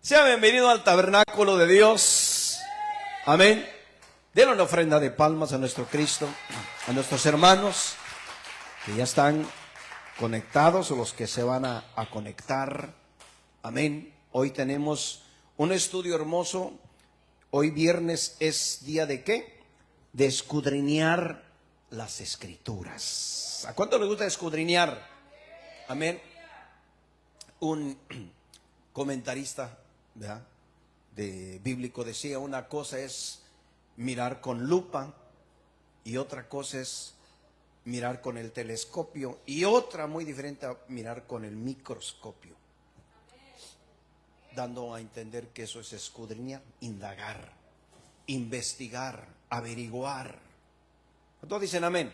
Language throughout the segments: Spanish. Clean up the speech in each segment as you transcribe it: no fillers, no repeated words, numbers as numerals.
Sea bienvenido al tabernáculo de Dios. Amén. Denle una ofrenda de palmas a nuestro Cristo, a nuestros hermanos que ya están conectados o los que se van a conectar. Amén. Hoy tenemos un estudio hermoso. Hoy viernes es día de ¿qué? De escudriñar las Escrituras. ¿A cuánto le gusta escudriñar? Amén. Un comentarista, ¿verdad?, de bíblico decía: una cosa es mirar con lupa y otra cosa es mirar con el telescopio y otra muy diferente a mirar con el microscopio, dando a entender que eso es escudriñar, indagar, investigar, averiguar. ¿Cuántos dicen amén?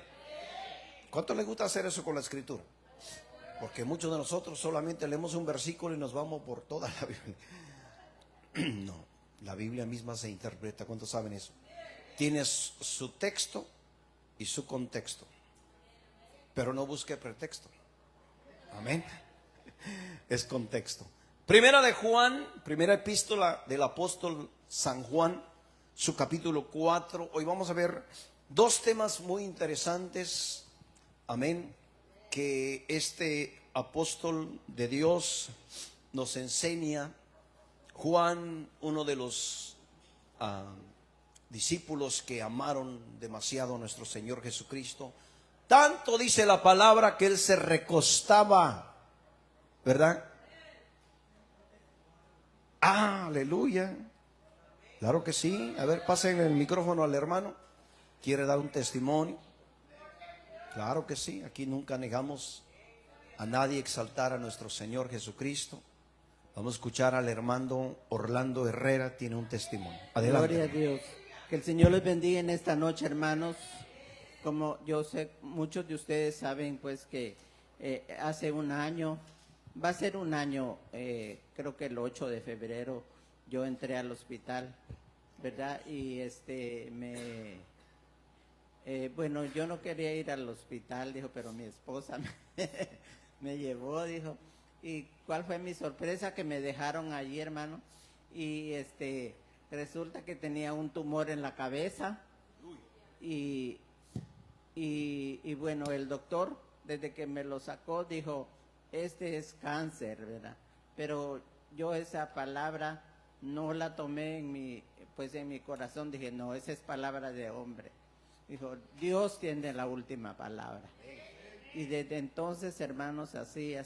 ¿Cuánto les gusta hacer eso con la Escritura? Porque muchos de nosotros solamente leemos un versículo y nos vamos por toda la Biblia. No, la Biblia misma se interpreta. ¿Cuántos saben eso? Tienes su texto y su contexto, pero no busque pretexto. Amén. Es contexto. Primera de Juan, primera epístola del apóstol San Juan, su capítulo 4. Hoy vamos a ver dos temas muy interesantes. Amén. Que este apóstol de Dios nos enseña. Juan, uno de los discípulos que amaron demasiado a nuestro Señor Jesucristo, tanto dice la palabra que él se recostaba, ¿verdad? Aleluya. Claro que sí. A ver, pasen el micrófono al hermano. ¿Quiere dar un testimonio? Claro que sí. Aquí nunca negamos a nadie exaltar a nuestro Señor Jesucristo. Vamos a escuchar al hermano Orlando Herrera, tiene un testimonio. Adelante. Gloria a Dios. Que el Señor les bendiga en esta noche, hermanos. Como yo sé, muchos de ustedes saben pues que hace un año, va a ser un año, creo que el 8 de febrero, yo entré al hospital, ¿verdad? Y bueno, yo no quería ir al hospital, dijo, pero mi esposa me llevó, dijo. ¿Y cuál fue mi sorpresa? Que me dejaron allí, hermano, y resulta que tenía un tumor en la cabeza. Y bueno, el doctor, desde que me lo sacó, dijo, este es cáncer, ¿verdad? Pero yo esa palabra no la tomé en mi corazón. Dije, no, esa es palabra de hombre. Dijo, Dios tiene la última palabra. Y desde entonces, hermanos, así,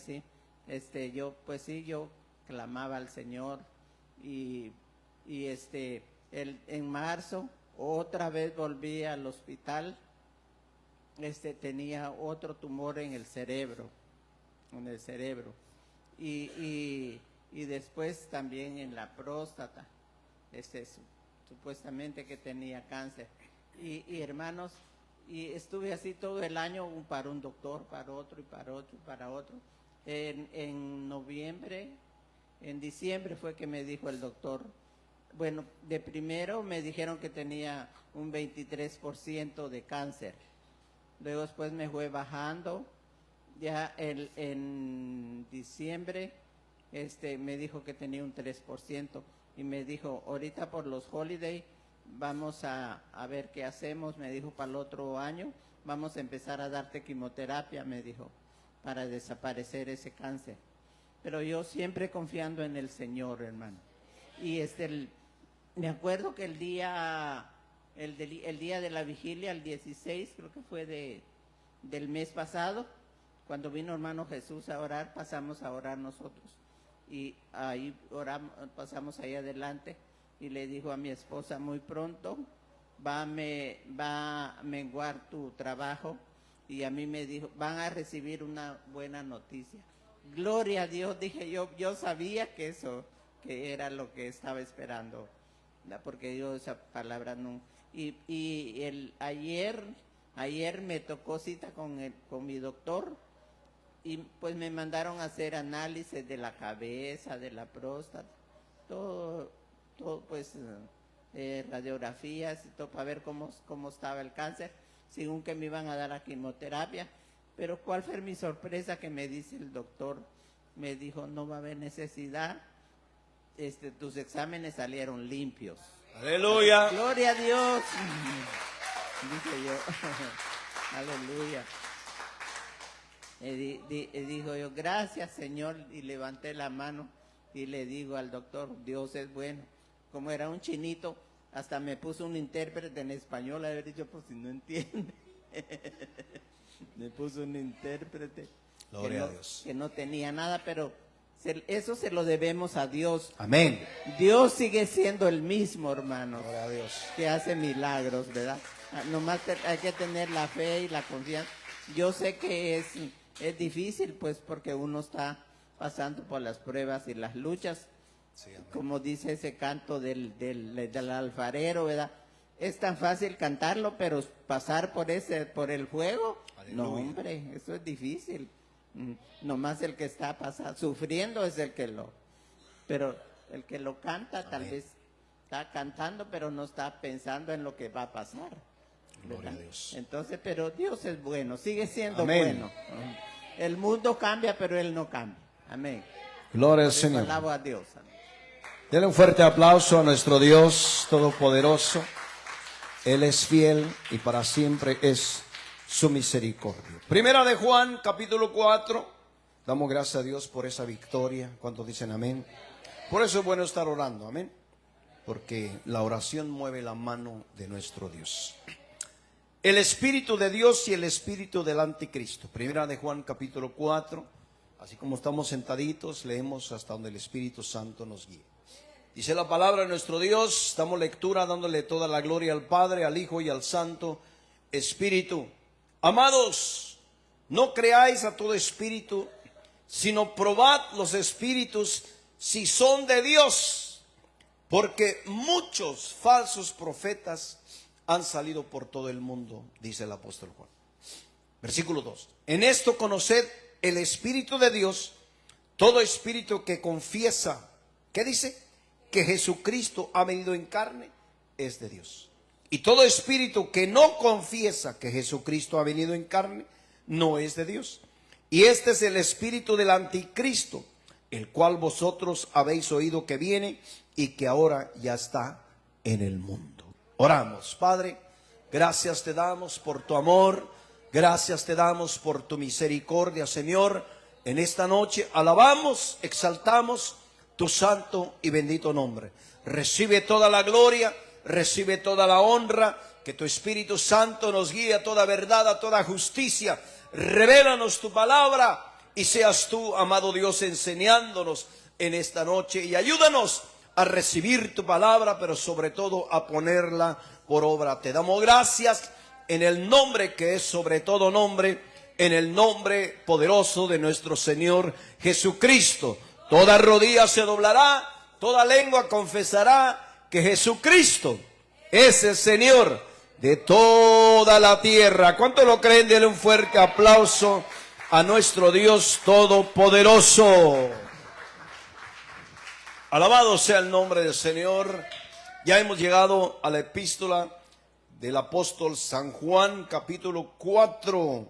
yo clamaba al Señor. Y en marzo, otra vez volví al hospital. Tenía otro tumor en el cerebro. Y después también en la próstata. Supuestamente que tenía cáncer. Y hermanos, y estuve así todo el año, para un doctor, para otro, y para otro, y para otro. En diciembre fue que me dijo el doctor, bueno, de primero me dijeron que tenía un 23% de cáncer. Luego después me fue bajando. Ya en diciembre me dijo que tenía un 3%. Y me dijo, ahorita por los holidays vamos a ver qué hacemos. Me dijo, para el otro año vamos a empezar a darte quimioterapia, me dijo, para desaparecer ese cáncer. Pero yo siempre confiando en el Señor, hermano. Y me acuerdo que el día de la vigilia, el 16, creo que fue del mes pasado, cuando vino hermano Jesús a orar, pasamos a orar nosotros. Y ahí oramos, pasamos ahí adelante, y le dijo a mi esposa, muy pronto va a menguar tu trabajo. Y a mí me dijo, van a recibir una buena noticia. Gloria a Dios, dije yo sabía que eso, que era lo que estaba esperando, ¿verdad? Porque yo esa palabra no. Ayer me tocó cita con mi doctor, y pues me mandaron a hacer análisis de la cabeza, de la próstata, todo pues radiografías y todo, para ver cómo estaba el cáncer, según que me iban a dar la quimioterapia. Pero cuál fue mi sorpresa, que me dice el doctor, me dijo, no va a haber necesidad tus exámenes salieron limpios. Aleluya. Gloria a Dios. Dije yo. Aleluya. Dijo yo, gracias Señor, y levanté la mano y le digo al doctor, Dios es bueno. Como era un chinito, hasta me puso un intérprete en español, haber dicho, pues si no entiende. Me puso un intérprete Gloria a Dios. que no tenía nada, pero eso se lo debemos a Dios. Amén. Dios sigue siendo el mismo, hermano, Gloria a Dios. que hace milagros, ¿verdad? Nomás hay que tener la fe y la confianza. Yo sé que es difícil, pues, porque uno está pasando por las pruebas y las luchas. Sí, amén. Como dice ese canto del alfarero, ¿verdad? Es tan fácil cantarlo, pero pasar por el fuego, Aleluya. no, hombre, eso es difícil. Nomás el que está sufriendo es pero el que lo canta tal Amén. vez está cantando, pero no está pensando en lo que va a pasar. Gloria ¿verdad? a Dios. Entonces, pero Dios es bueno, sigue siendo Amén. bueno. El mundo cambia, pero Él no cambia. Amén. Gloria al Por eso Señor. alabo a Dios. Amén. Denle un fuerte aplauso a nuestro Dios Todopoderoso. Él es fiel y para siempre es su misericordia. Primera de Juan, capítulo 4. Damos gracias a Dios por esa victoria. ¿Cuántos dicen amén? Por eso es bueno estar orando, amén. Porque la oración mueve la mano de nuestro Dios. El Espíritu de Dios y el Espíritu del Anticristo. Primera de Juan, capítulo 4. Así como estamos sentaditos, leemos hasta donde el Espíritu Santo nos guíe. Dice la palabra de nuestro Dios, damos lectura dándole toda la gloria al Padre, al Hijo y al Santo Espíritu. Amados, no creáis a todo espíritu, sino probad los espíritus si son de Dios, porque muchos falsos profetas han salido por todo el mundo, dice el apóstol Juan. Versículo 2. En esto conoced el Espíritu de Dios, todo espíritu que confiesa, ¿qué dice? Que Jesucristo ha venido en carne, es de Dios. Y todo espíritu que no confiesa que Jesucristo ha venido en carne, no es de Dios. Y este es el espíritu del anticristo, el cual vosotros habéis oído que viene y que ahora ya está en el mundo. Oramos. Padre, gracias te damos por tu amor, gracias te damos por tu misericordia, Señor. En esta noche alabamos, exaltamos tu santo y bendito nombre. Recibe toda la gloria, recibe toda la honra, que tu Espíritu Santo nos guíe a toda verdad, a toda justicia. Revélanos tu palabra y seas tú, amado Dios, enseñándonos en esta noche y ayúdanos a recibir tu palabra, pero sobre todo a ponerla por obra. Te damos gracias en el nombre que es sobre todo nombre, en el nombre poderoso de nuestro Señor Jesucristo. Toda rodilla se doblará, toda lengua confesará que Jesucristo es el Señor de toda la tierra. ¿Cuánto lo creen? Denle un fuerte aplauso a nuestro Dios Todopoderoso. Alabado sea el nombre del Señor. Ya hemos llegado a la epístola del apóstol San Juan, capítulo 4.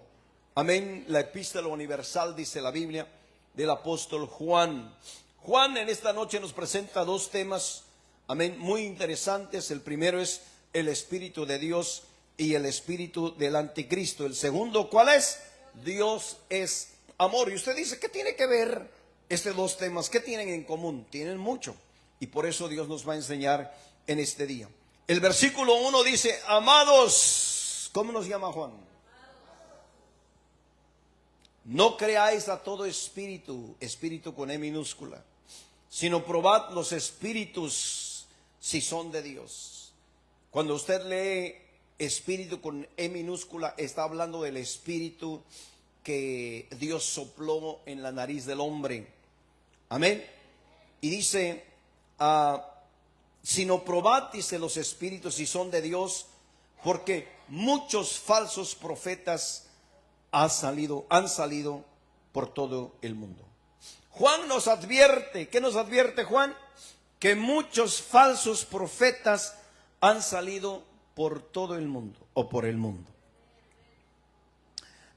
Amén. La epístola universal, dice la Biblia, del apóstol Juan. Juan en esta noche nos presenta dos temas, amén, muy interesantes. El primero es el Espíritu de Dios y el Espíritu del Anticristo. El segundo, ¿cuál es? Dios es amor. Y usted dice, ¿qué tiene que ver estos dos temas? ¿Qué tienen en común? Tienen mucho. Y por eso Dios nos va a enseñar en este día. El versículo 1 dice, amados, ¿cómo nos llama Juan? No creáis a todo espíritu, espíritu con E minúscula, sino probad los espíritus si son de Dios. Cuando usted lee espíritu con E minúscula, está hablando del espíritu que Dios sopló en la nariz del hombre. Amén. Y dice, sino probad, dice, los espíritus si son de Dios, porque muchos falsos profetas han salido por todo el mundo. Juan nos advierte, ¿qué nos advierte Juan? Que muchos falsos profetas han salido por todo el mundo o por el mundo.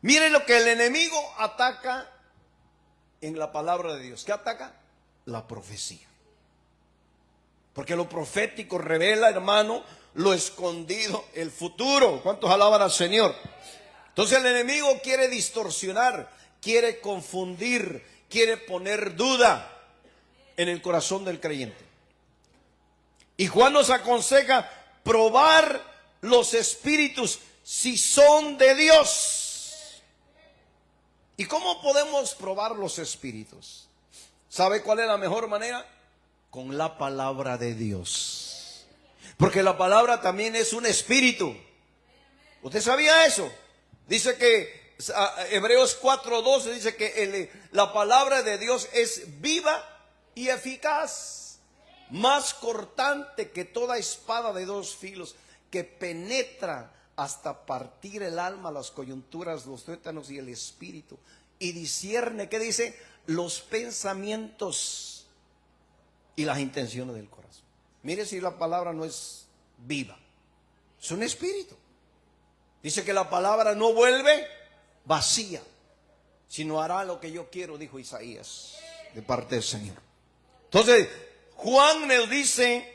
Mire lo que el enemigo ataca en la palabra de Dios. ¿Qué ataca? La profecía. Porque lo profético revela, hermano, lo escondido, el futuro. ¿Cuántos alaban al Señor? Entonces el enemigo quiere distorsionar, quiere confundir, quiere poner duda en el corazón del creyente. Y Juan nos aconseja probar los espíritus si son de Dios. ¿Y cómo podemos probar los espíritus? ¿Sabe cuál es la mejor manera? Con la palabra de Dios. Porque la palabra también es un espíritu. ¿Usted sabía eso? Dice que Hebreos 4:12 dice que la palabra de Dios es viva y eficaz, más cortante que toda espada de dos filos, que penetra hasta partir el alma, las coyunturas, los tuétanos y el espíritu, y discierne, ¿qué dice? Los pensamientos y las intenciones del corazón. Mire si la palabra no es viva, es un espíritu. Dice que la palabra no vuelve vacía, sino hará lo que yo quiero, dijo Isaías, de parte del Señor. Entonces, Juan nos dice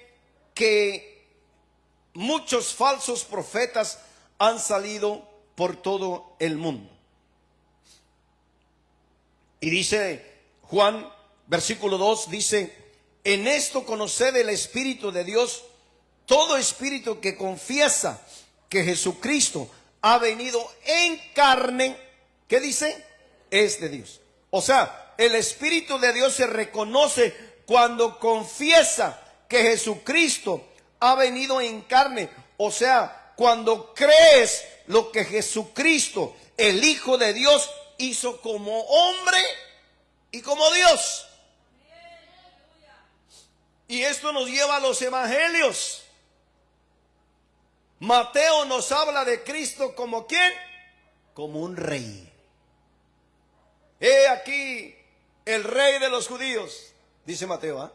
que muchos falsos profetas han salido por todo el mundo. Y dice Juan, versículo 2, dice: en esto conoced el Espíritu de Dios, todo espíritu que confiesa que Jesucristo ha venido en carne, ¿qué dice? Es de Dios. O sea, el Espíritu de Dios se reconoce cuando confiesa que Jesucristo ha venido en carne. O sea, cuando crees lo que Jesucristo, el Hijo de Dios, hizo como hombre y como Dios. Y esto nos lleva a los evangelios. Mateo nos habla de Cristo como ¿quién? Como un rey. He aquí el rey de los judíos, dice Mateo.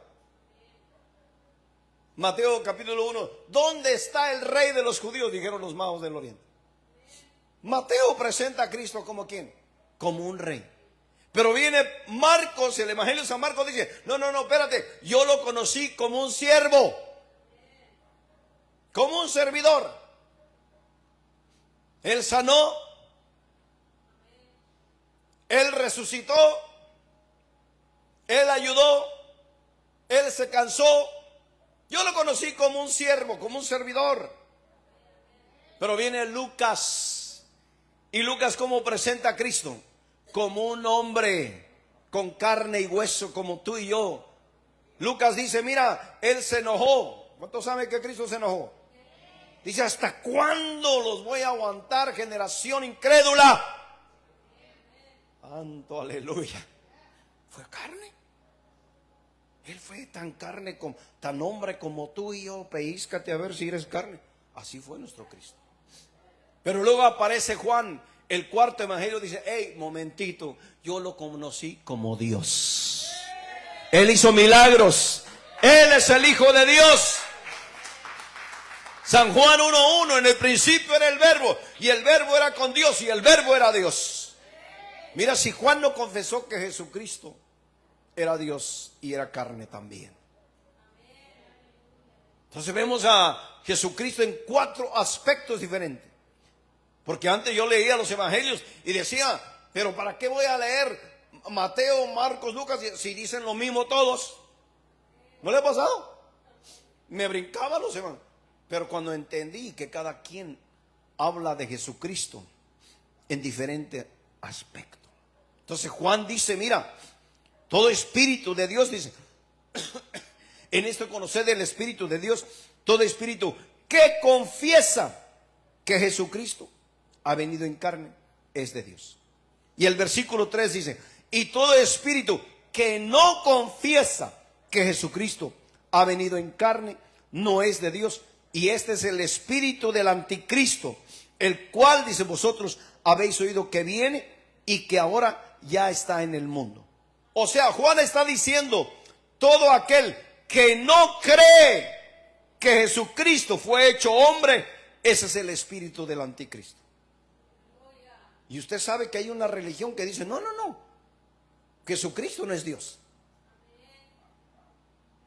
Mateo capítulo 1. ¿Dónde está el rey de los judíos? Dijeron los magos del oriente. Mateo presenta a Cristo como ¿quién? Como un rey. Pero viene Marcos, el evangelio de San Marcos dice: no, espérate, yo lo conocí como un siervo, como un servidor. Él sanó, Él resucitó, Él ayudó, Él se cansó. Yo lo conocí como un siervo, como un servidor. Pero viene Lucas. ¿Y Lucas cómo presenta a Cristo? Como un hombre con carne y hueso como tú y yo. Lucas dice: mira, Él se enojó. ¿Cuántos saben que Cristo se enojó? Dice: ¿hasta cuándo los voy a aguantar, generación incrédula? Santo, aleluya. Fue carne. Él fue tan carne, tan hombre como tú y yo. Peíscate a ver si eres carne. Así fue nuestro Cristo. Pero luego aparece Juan, el cuarto evangelio, dice: hey, momentito, yo lo conocí como Dios. Él hizo milagros. Él es el Hijo de Dios. San Juan 1:1, en el principio era el verbo, y el verbo era con Dios, y el verbo era Dios. Mira, si Juan no confesó que Jesucristo era Dios y era carne también. Entonces vemos a Jesucristo en 4 aspectos diferentes. Porque antes yo leía los evangelios y decía: pero ¿para qué voy a leer Mateo, Marcos, Lucas si dicen lo mismo todos? ¿No le ha pasado? Me brincaba los evangelios. Pero cuando entendí que cada quien habla de Jesucristo en diferente aspecto. Entonces Juan dice: mira, todo espíritu de Dios, dice, en esto conoced el Espíritu de Dios, todo espíritu que confiesa que Jesucristo ha venido en carne es de Dios. Y el versículo 3 dice: y todo espíritu que no confiesa que Jesucristo ha venido en carne no es de Dios. Y este es el espíritu del anticristo, el cual, dice, vosotros habéis oído que viene y que ahora ya está en el mundo. O sea, Juan está diciendo: todo aquel que no cree que Jesucristo fue hecho hombre, ese es el espíritu del anticristo. Y usted sabe que hay una religión que dice: no, Jesucristo no es Dios.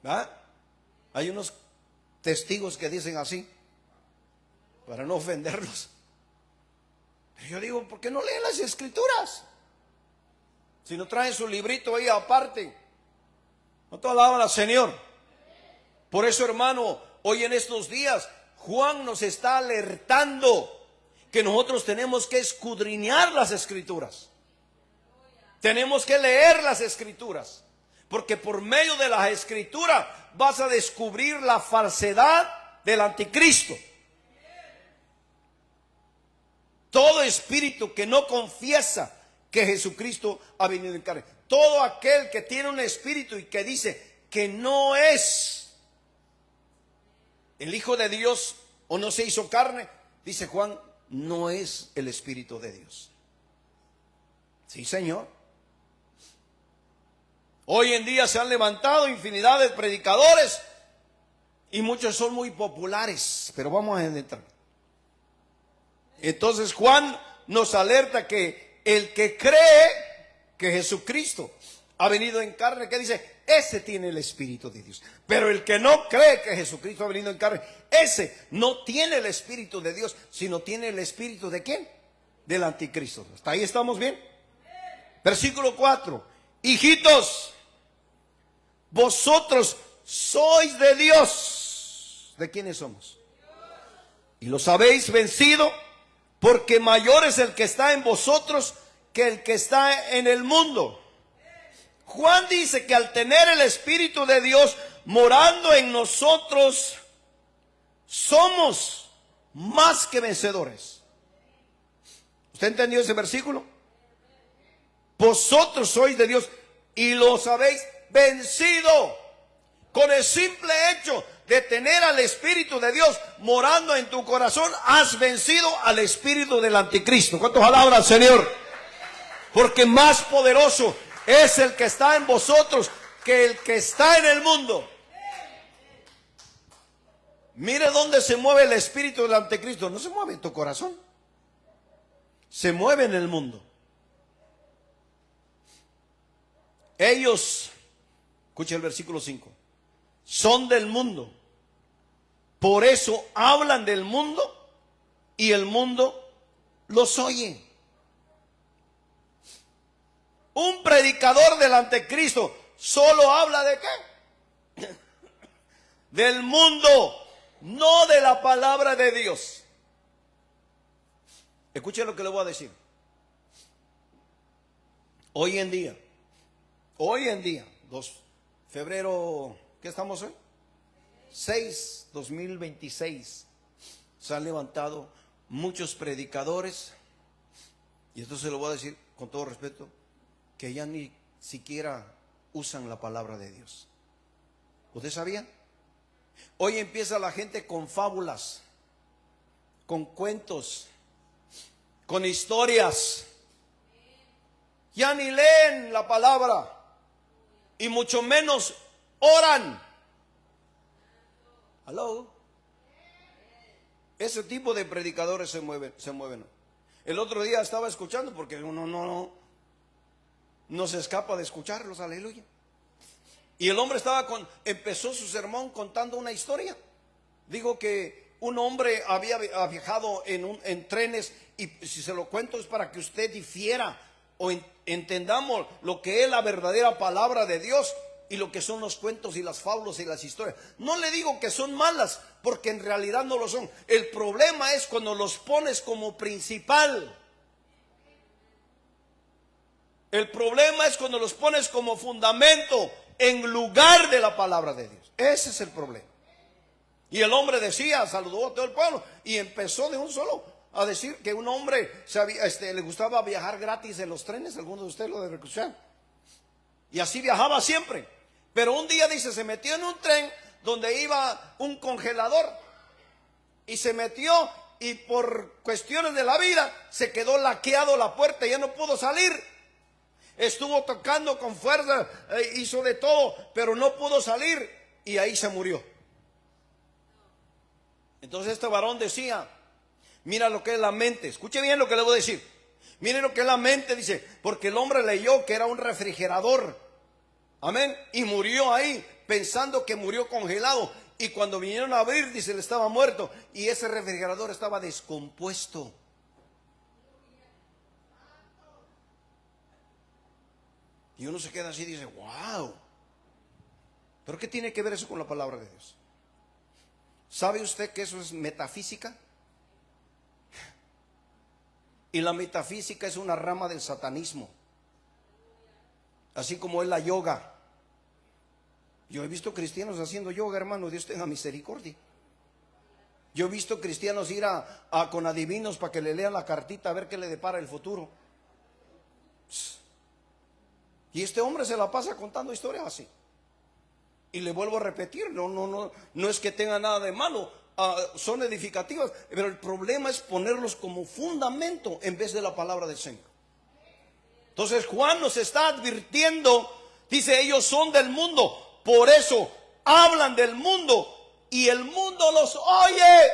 ¿Ah? Hay unos testigos que dicen así, para no ofenderlos. Pero yo digo, ¿por qué no leen las escrituras? Si no traen su librito ahí aparte. No te alaban al Señor. Por eso, hermano, hoy en estos días, Juan nos está alertando que nosotros tenemos que escudriñar las escrituras. Tenemos que leer las escrituras. Porque por medio de las escrituras vas a descubrir la falsedad del anticristo. Todo espíritu que no confiesa que Jesucristo ha venido en carne, todo aquel que tiene un espíritu y que dice que no es el Hijo de Dios o no se hizo carne, dice Juan, no es el Espíritu de Dios. Sí, Señor. Hoy en día se han levantado infinidad de predicadores y muchos son muy populares, pero vamos a entrar. Entonces Juan nos alerta que el que cree que Jesucristo ha venido en carne, ¿qué dice? Ese tiene el Espíritu de Dios. Pero el que no cree que Jesucristo ha venido en carne, ese no tiene el Espíritu de Dios, sino tiene el Espíritu ¿de quién? Del anticristo. ¿Hasta ahí estamos bien? Versículo 4. Hijitos, vosotros sois de Dios. ¿De quiénes somos? Y los habéis vencido, porque mayor es el que está en vosotros que el que está en el mundo. Juan dice que al tener el Espíritu de Dios morando en nosotros, somos más que vencedores. ¿Usted entendió ese versículo? Vosotros sois de Dios y los habéis vencido. Con el simple hecho de tener al Espíritu de Dios morando en tu corazón, has vencido al espíritu del anticristo. ¿Cuántos alaban al Señor? Porque más poderoso es el que está en vosotros que el que está en el mundo. Mire dónde se mueve el espíritu del anticristo. No se mueve en tu corazón, se mueve en el mundo. Ellos, escucha el versículo 5, son del mundo, por eso hablan del mundo y el mundo los oye. Un predicador del anticristo solo habla ¿de qué? Del mundo, no de la palabra de Dios. Escuchen lo que le voy a decir. Hoy en día, 2 febrero, ¿qué estamos hoy? 6, 2026. Se han levantado muchos predicadores, y esto se lo voy a decir con todo respeto, que ya ni siquiera usan la palabra de Dios. ¿Usted sabía? Hoy empieza la gente con fábulas, con cuentos, con historias. Ya ni leen la palabra y mucho menos oran. ¿Aló? Ese tipo de predicadores se mueven. El otro día estaba escuchando, porque uno no se escapa de escucharlos, aleluya. Y el hombre empezó su sermón contando una historia. Digo que un hombre había viajado en trenes, y si se lo cuento es para que usted difiera o entendamos lo que es la verdadera palabra de Dios y lo que son los cuentos y las fábulas y las historias. No le digo que son malas, porque en realidad no lo son. El problema es cuando los pones como principal. El problema es cuando los pones como fundamento en lugar de la palabra de Dios. Ese es el problema. Y el hombre decía, saludó a todo el pueblo y empezó de un solo a decir que un hombre le gustaba viajar gratis en los trenes. Algunos de ustedes lo deben escuchar. Y así viajaba siempre. Pero un día, dice, se metió en un tren donde iba un congelador. Y se metió, y por cuestiones de la vida se quedó laqueado la puerta y ya no pudo salir. Estuvo tocando con fuerza, hizo de todo, pero no pudo salir y ahí se murió. Entonces este varón decía, mira lo que es la mente. Escuche bien lo que le voy a decir. Mire lo que es la mente, dice, porque el hombre leyó que era un refrigerador. Amén. Y murió ahí pensando que murió congelado. Y cuando vinieron a abrir, dice, él estaba muerto. Y ese refrigerador estaba descompuesto. Y uno se queda así y dice, wow. ¿Pero qué tiene que ver eso con la palabra de Dios? ¿Sabe usted que eso es metafísica? Y la metafísica es una rama del satanismo. Así como es la yoga. Yo he visto cristianos haciendo yoga, hermano, Dios tenga misericordia. Yo he visto cristianos ir con adivinos para que le lean la cartita a ver qué le depara el futuro. Y este hombre se la pasa contando historias así. Y le vuelvo a repetir, no es que tenga nada de malo, son edificativas, pero el problema es ponerlos como fundamento en vez de la palabra del Señor. Entonces Juan nos está advirtiendo, dice, ellos son del mundo, por eso hablan del mundo y el mundo los oye.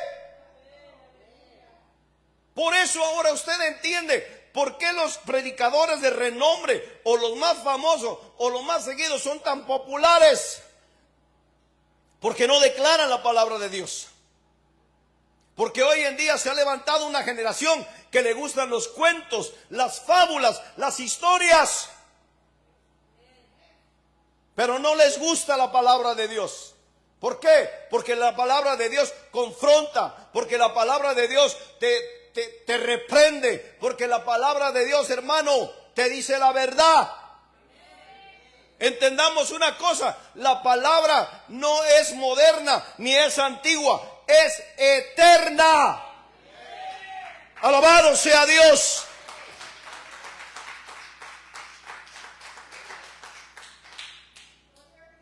Por eso ahora usted entiende por qué los predicadores de renombre o los más famosos o los más seguidos son tan populares. Porque no declaran la palabra de Dios. Porque hoy en día se ha levantado una generación que le gustan los cuentos, las fábulas, las historias. Pero no les gusta la palabra de Dios. ¿Por qué? Porque la palabra de Dios confronta. Porque la palabra de Dios te reprende. Porque la palabra de Dios, hermano, te dice la verdad. Entendamos una cosa, la palabra no es moderna ni es antigua, es eterna. Alabado sea Dios.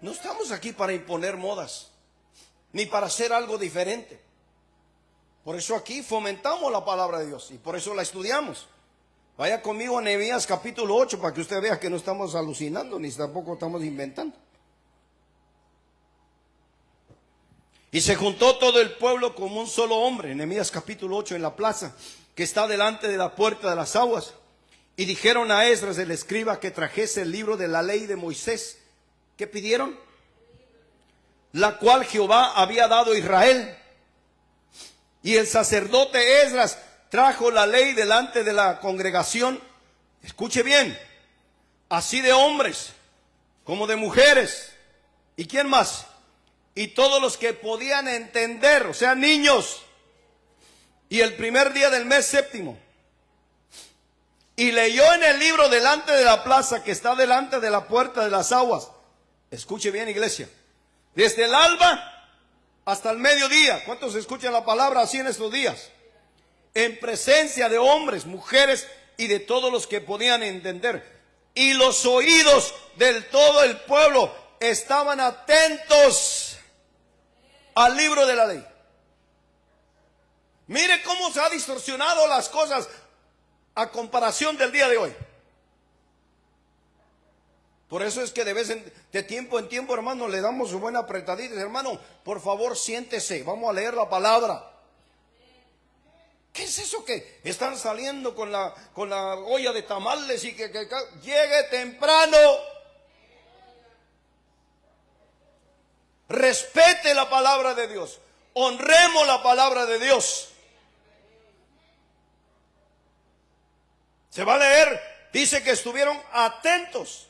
No estamos aquí para imponer modas, ni para hacer algo diferente. Por eso aquí fomentamos la palabra de Dios y por eso la estudiamos. Vaya conmigo a Nehemías capítulo 8 para que usted vea que no estamos alucinando ni tampoco estamos inventando. Y se juntó todo el pueblo como un solo hombre, Nehemías capítulo 8, en la plaza que está delante de la puerta de las aguas. Y dijeron a Esdras el escriba que trajese el libro de la ley de Moisés. ¿Qué pidieron? La cual Jehová había dado a Israel. Y el sacerdote Esdras trajo la ley delante de la congregación. Escuche bien, así de hombres como de mujeres. ¿Y quién más? Y todos los que podían entender, o sea, niños. Y el primer día del mes séptimo. Y leyó en el libro delante de la plaza que está delante de la puerta de las aguas. Escuche bien, iglesia. Desde el alba hasta el mediodía. ¿Cuántos escuchan la palabra así en estos días? En presencia de hombres, mujeres y de todos los que podían entender. Y los oídos del todo el pueblo estaban atentos al libro de la ley. Mire cómo se ha distorsionado las cosas a comparación del día de hoy. Por eso es que de tiempo en tiempo, hermano, le damos su buena apretadita. Hermano, por favor, siéntese, vamos a leer la palabra. ¿Qué es eso que están saliendo con la olla de tamales y que llegue temprano? Respete la palabra de Dios. Honremos la palabra de Dios. Se va a leer, dice que estuvieron atentos.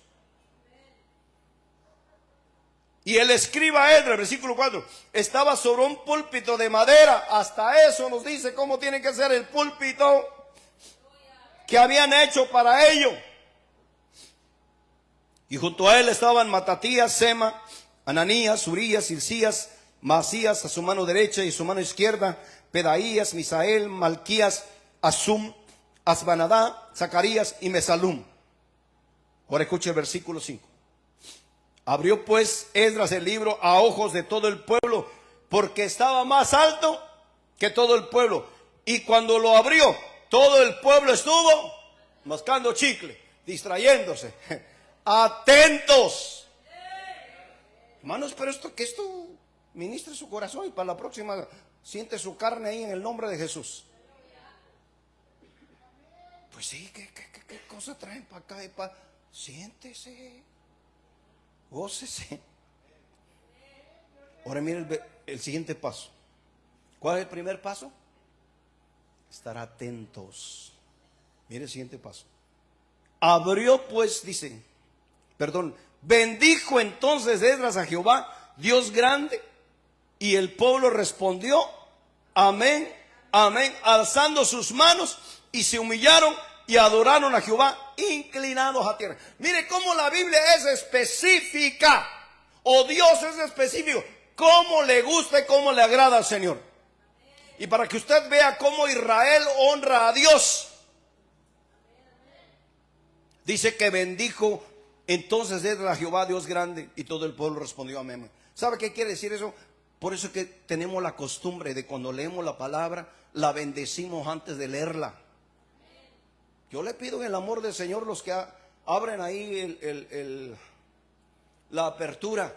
Y el escriba Esdras, versículo 4, estaba sobre un púlpito de madera. Hasta eso nos dice cómo tiene que ser el púlpito que habían hecho para ello. Y junto a él estaban Matatías, Sema, Ananías, Urías, Hilcías, Masías a su mano derecha y a su mano izquierda, Pedaías, Misael, Malquías, Asum, Asbanadá, Zacarías y Mesalum. Ahora escuche el versículo 5. Abrió pues Esdras el libro a ojos de todo el pueblo, porque estaba más alto que todo el pueblo. Y cuando lo abrió, todo el pueblo estuvo mascando chicle, distrayéndose, atentos. Hermanos, pero que esto ministre su corazón y para la próxima siente su carne ahí en el nombre de Jesús. Pues sí, ¿qué cosa traen para acá y para? Siéntese. Gócese. Ahora mire el siguiente paso. ¿Cuál es el primer paso? Estar atentos. Mire el siguiente paso. Abrió pues, dice, bendijo entonces Esdras a Jehová, Dios grande, y el pueblo respondió, amén, amén, alzando sus manos, y se humillaron y adoraron a Jehová, inclinados a tierra. Mire cómo la Biblia es específica, o Dios es específico, cómo le gusta y cómo le agrada al Señor. Y para que usted vea cómo Israel honra a Dios, dice que bendijo entonces Esdras a Jehová, Dios grande, y todo el pueblo respondió amén. ¿Sabe qué quiere decir eso? Por eso es que tenemos la costumbre de cuando leemos la palabra, la bendecimos antes de leerla. Yo le pido en el amor del Señor, los que abren ahí la apertura.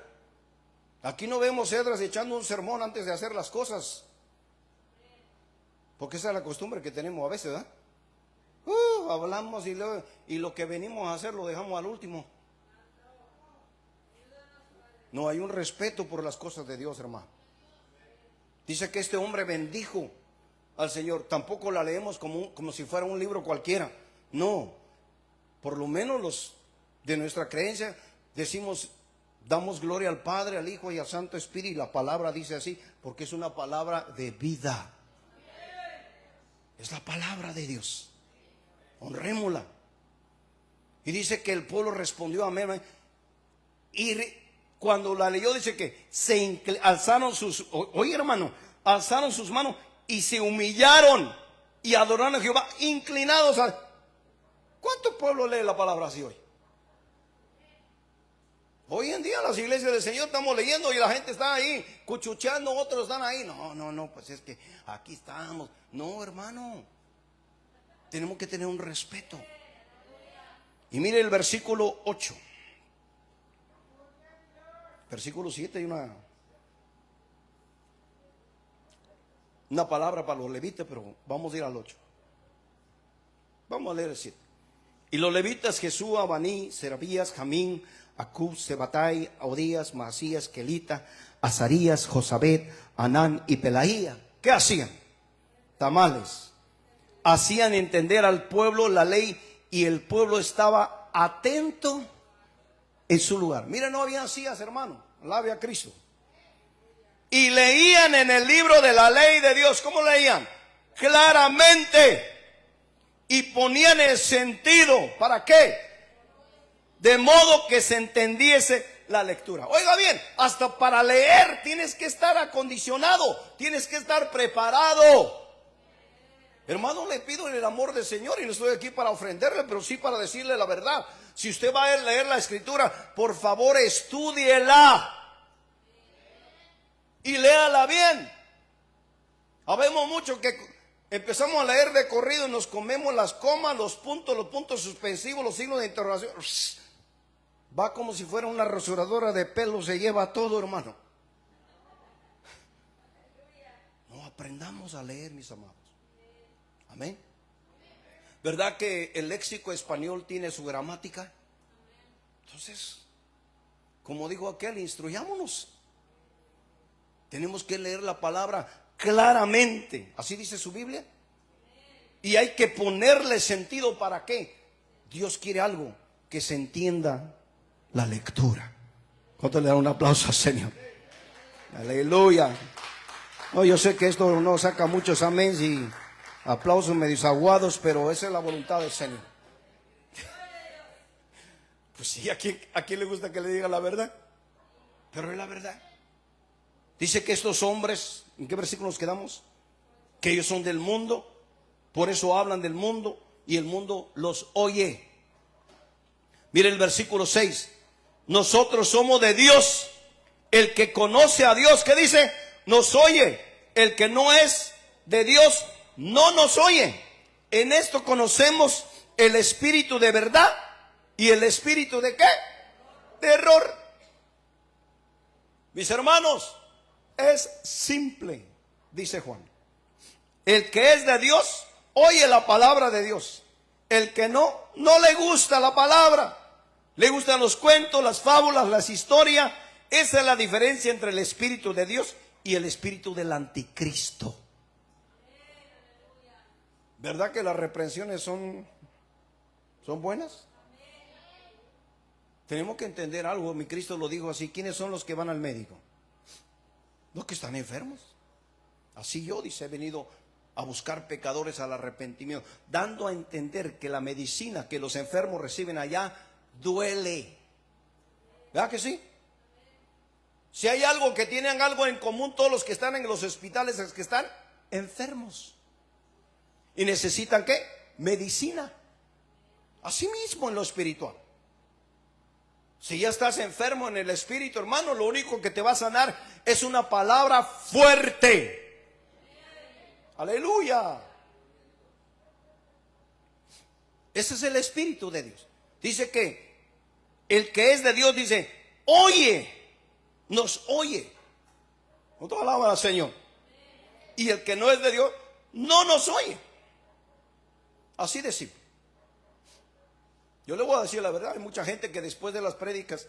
Aquí no vemos Esdras echando un sermón antes de hacer las cosas, porque esa es la costumbre que tenemos a veces, ¿verdad? Hablamos y lo que venimos a hacer lo dejamos al último. No hay un respeto por las cosas de Dios, hermano. Dice que este hombre bendijo al Señor. Tampoco la leemos como si fuera un libro cualquiera. No, por lo menos los de nuestra creencia decimos, damos gloria al Padre, al Hijo y al Santo Espíritu. Y la palabra dice así, porque es una palabra de vida. Es la palabra de Dios. Honrémosla. Y dice que el pueblo respondió amén. Y cuando la leyó dice que alzaron alzaron sus manos y se humillaron y adoraron a Jehová, inclinados a... ¿Cuánto pueblo lee la palabra así hoy? Hoy en día las iglesias del Señor estamos leyendo y la gente está ahí cuchucheando, otros están ahí. No, pues es que aquí estamos. No, hermano, tenemos que tener un respeto. Y mire el versículo 8. Versículo 7 hay una palabra para los levitas, pero vamos a ir al 8. Vamos a leer el 7. Y los levitas, Jesúa, Baní, Serabías, Jamín, Acub, Sebatai, Odías, Maasías, Kelita, Azarías, Josabed, Anán y Pelaía. ¿Qué hacían? Tamales. Hacían entender al pueblo la ley y el pueblo estaba atento en su lugar. Mira, no habían sillas, hermano. Alabe a Cristo. Y leían en el libro de la ley de Dios. ¿Cómo leían? Claramente. Y ponían el sentido. ¿Para qué? De modo que se entendiese la lectura. Oiga bien, hasta para leer tienes que estar acondicionado. Tienes que estar preparado. Hermano, le pido en el amor del Señor, y no estoy aquí para ofenderle, pero sí para decirle la verdad. Si usted va a leer la escritura, por favor estúdiela y léala bien. Habemos mucho que empezamos a leer de corrido y nos comemos las comas, los puntos suspensivos, los signos de interrogación. Va como si fuera una rasuradora de pelo, se lleva todo, hermano. No, aprendamos a leer, mis amados. Amén. ¿Verdad que el léxico español tiene su gramática? Entonces, como dijo aquel, instruyámonos. Tenemos que leer la palabra claramente. Así dice su Biblia. Y hay que ponerle sentido. ¿Para qué? Dios quiere algo, que se entienda la lectura. ¿Cuánto le dan un aplauso al Señor? Aleluya. No, yo sé que esto no saca muchos amén y aplausos medio aguados, pero esa es la voluntad del Señor. Pues sí, ¿a quién le gusta que le diga la verdad? Pero es la verdad. Dice que estos hombres, ¿en qué versículo nos quedamos? Que ellos son del mundo, por eso hablan del mundo y el mundo los oye. Mire el versículo 6. Nosotros somos de Dios. El que conoce a Dios, ¿qué dice? Nos oye. El que no es de Dios no nos oye. En esto conocemos el espíritu de verdad y el espíritu de ¿qué? De error. Mis hermanos, es simple, dice Juan. El que es de Dios oye la palabra de Dios. El que no le gusta la palabra. Le gustan los cuentos, las fábulas, las historias Esa es la diferencia entre el Espíritu de Dios y el espíritu del anticristo. ¿Verdad que las reprensiones son buenas? Tenemos que entender algo. Mi Cristo lo dijo así: ¿quiénes son los que van al médico? Los que están enfermos. Así yo, dice, he venido a buscar pecadores al arrepentimiento, dando a entender que la medicina que los enfermos reciben allá duele. ¿Verdad que sí? Si hay algo que tienen algo en común todos los que están en los hospitales, es que están enfermos. ¿Y necesitan qué? Medicina. Así mismo en lo espiritual. Si ya estás enfermo en el espíritu, hermano, lo único que te va a sanar es una palabra fuerte. Aleluya. Ese es el espíritu de Dios. Dice que el que es de Dios, dice, oye, nos oye. ¿Cuánto alaban al Señor? Y el que no es de Dios, no nos oye. Así de simple. Yo le voy a decir la verdad, hay mucha gente que después de las prédicas,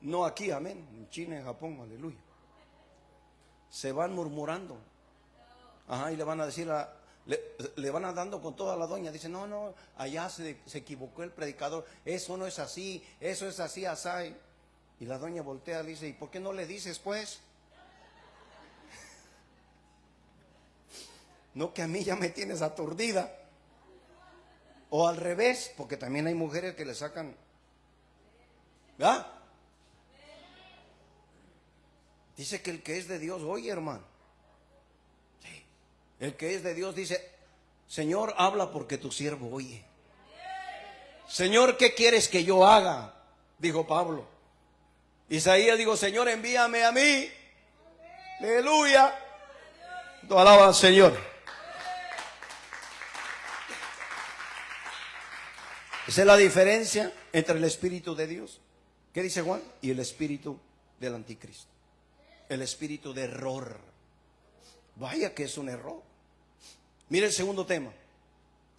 no aquí, amén, en China, en Japón, aleluya, se van murmurando. Ajá, y le van a decir, le van a dando con toda la doña. Dice, no, allá se equivocó el predicador, eso no es así, eso es así, así. Y la doña voltea y dice, ¿y por qué no le dices pues? No, que a mí ya me tienes aturdida. O al revés, porque también hay mujeres que le sacan, ¿verdad? Dice que el que es de Dios oye, hermano. Sí. El que es de Dios dice, Señor, habla porque tu siervo oye. Señor, ¿qué quieres que yo haga? Dijo Pablo. Isaías dijo, Señor, envíame a mí. Aleluya. Tú alabas al Señor. Esa es la diferencia entre el espíritu de Dios, ¿qué dice Juan? Y el espíritu del anticristo. El espíritu de error. Vaya que es un error. Mire el segundo tema.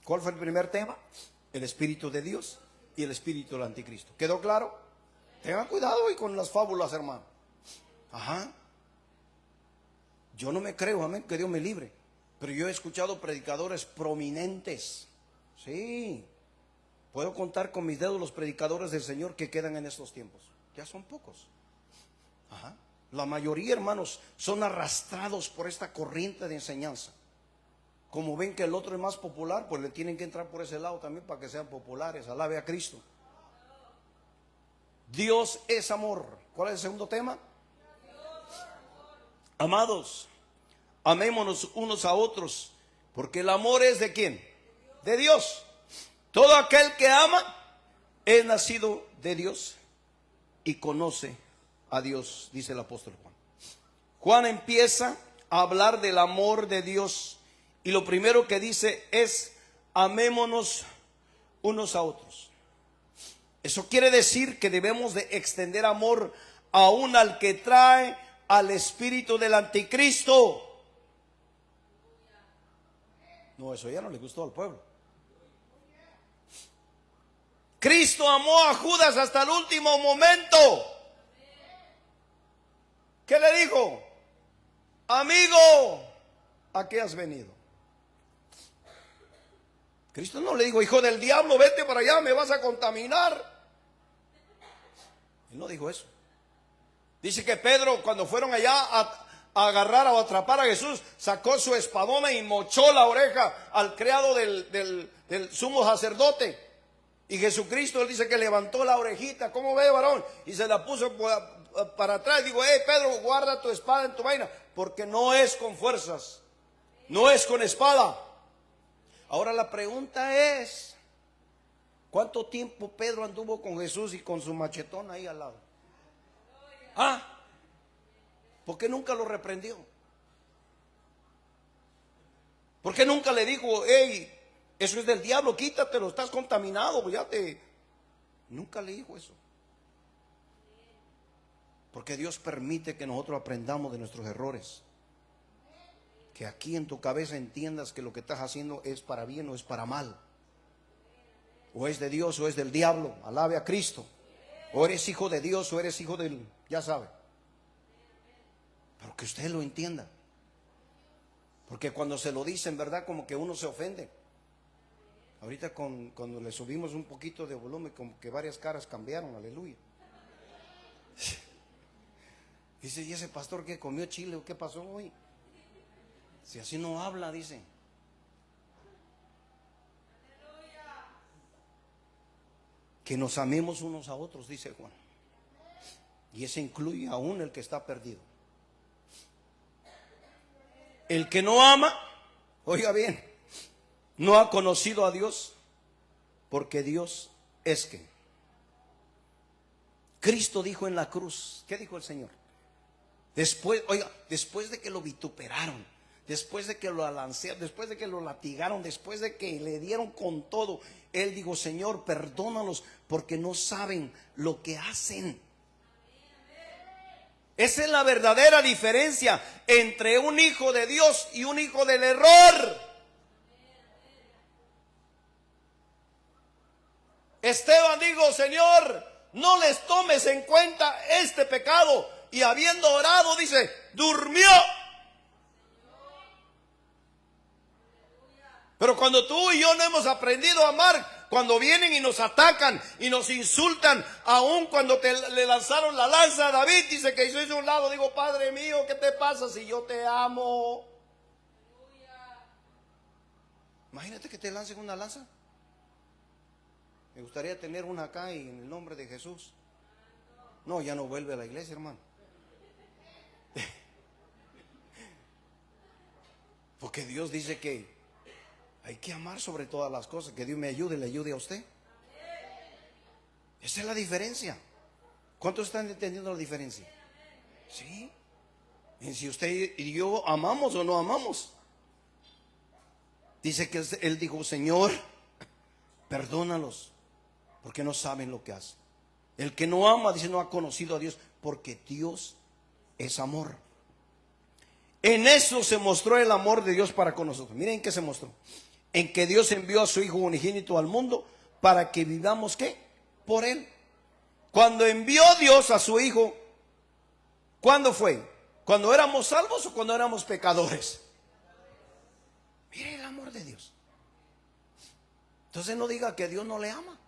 ¿Cuál fue el primer tema? El espíritu de Dios y el espíritu del anticristo. ¿Quedó claro? Tengan cuidado hoy con las fábulas, hermano. Ajá. Yo no me creo, amén, que Dios me libre. Pero yo he escuchado predicadores prominentes. Sí. Puedo contar con mis dedos los predicadores del Señor que quedan en estos tiempos. Ya son pocos. Ajá. La mayoría, hermanos, son arrastrados por esta corriente de enseñanza. Como ven que el otro es más popular, pues le tienen que entrar por ese lado también para que sean populares. Alabe a Cristo. Dios es amor. ¿Cuál es el segundo tema? Amados, amémonos unos a otros, porque el amor es ¿de quién? De Dios. Todo aquel que ama es nacido de Dios y conoce a Dios, dice el apóstol Juan. Juan empieza a hablar del amor de Dios y lo primero que dice es amémonos unos a otros. Eso quiere decir que debemos de extender amor aún al que trae al espíritu del anticristo. No, eso ya no le gustó al pueblo. Cristo amó a Judas hasta el último momento. ¿Qué le dijo? Amigo, ¿a qué has venido? Cristo no le dijo, hijo del diablo, vete para allá, me vas a contaminar. Él no dijo eso. Dice que Pedro, cuando fueron allá a agarrar o atrapar a Jesús, sacó su espadona y mochó la oreja al criado del sumo sacerdote. Y Jesucristo, él dice que levantó la orejita, ¿cómo ve, varón? Y se la puso para atrás. Digo, Pedro, guarda tu espada en tu vaina, porque no es con fuerzas, no es con espada. Ahora la pregunta es, ¿cuánto tiempo Pedro anduvo con Jesús y con su machetón ahí al lado? ¿Por qué nunca lo reprendió? ¿Por qué nunca le dijo, hey, eso es del diablo, quítatelo, estás contaminado, Nunca le dijo eso. Porque Dios permite que nosotros aprendamos de nuestros errores. Que aquí en tu cabeza entiendas que lo que estás haciendo es para bien o es para mal. O es de Dios o es del diablo. Alabe a Cristo. O eres hijo de Dios o eres hijo del, ya sabe. Pero que usted lo entienda. Porque cuando se lo dicen, ¿verdad? Como que uno se ofende. Ahorita cuando le subimos un poquito de volumen, como que varias caras cambiaron, aleluya. Dice, ¿y ese pastor que comió chile o qué pasó hoy? Si así no habla, dice. Que nos amemos unos a otros, dice Juan. Y eso incluye aún el que está perdido. El que no ama, oiga bien, no ha conocido a Dios, porque Dios es que. Cristo dijo en la cruz, ¿qué dijo el Señor? Después, oiga, después de que lo vituperaron, después de que lo alancearon, después de que lo latigaron, después de que le dieron con todo, Él dijo, Señor, perdónalos porque no saben lo que hacen. Esa es la verdadera diferencia entre un hijo de Dios y un hijo del error. Esteban dijo, Señor, no les tomes en cuenta este pecado. Y habiendo orado, dice, durmió. Pero cuando tú y yo no hemos aprendido a amar, cuando vienen y nos atacan y nos insultan, aun cuando le lanzaron la lanza a David, dice que hizo un lado, digo, Padre mío, ¿qué te pasa si yo te amo? Imagínate que te lancen una lanza. Me gustaría tener una acá y en el nombre de Jesús. No, ya no vuelve a la iglesia, hermano. Porque Dios dice que hay que amar sobre todas las cosas. Que Dios me ayude, le ayude a usted. Esa es la diferencia. ¿Cuántos están entendiendo la diferencia? Sí. Y si usted y yo amamos o no amamos. Dice que Él dijo, Señor, perdónalos, porque no saben lo que hacen. El que no ama, dice, no ha conocido a Dios, porque Dios es amor. En eso se mostró el amor de Dios para con nosotros. Miren en qué se mostró. En que Dios envió a su Hijo unigénito al mundo para que vivamos, ¿qué? Por Él. Cuando envió Dios a su Hijo, ¿cuándo fue? ¿Cuando éramos salvos o cuando éramos pecadores? Miren el amor de Dios. Entonces no diga que Dios no le ama.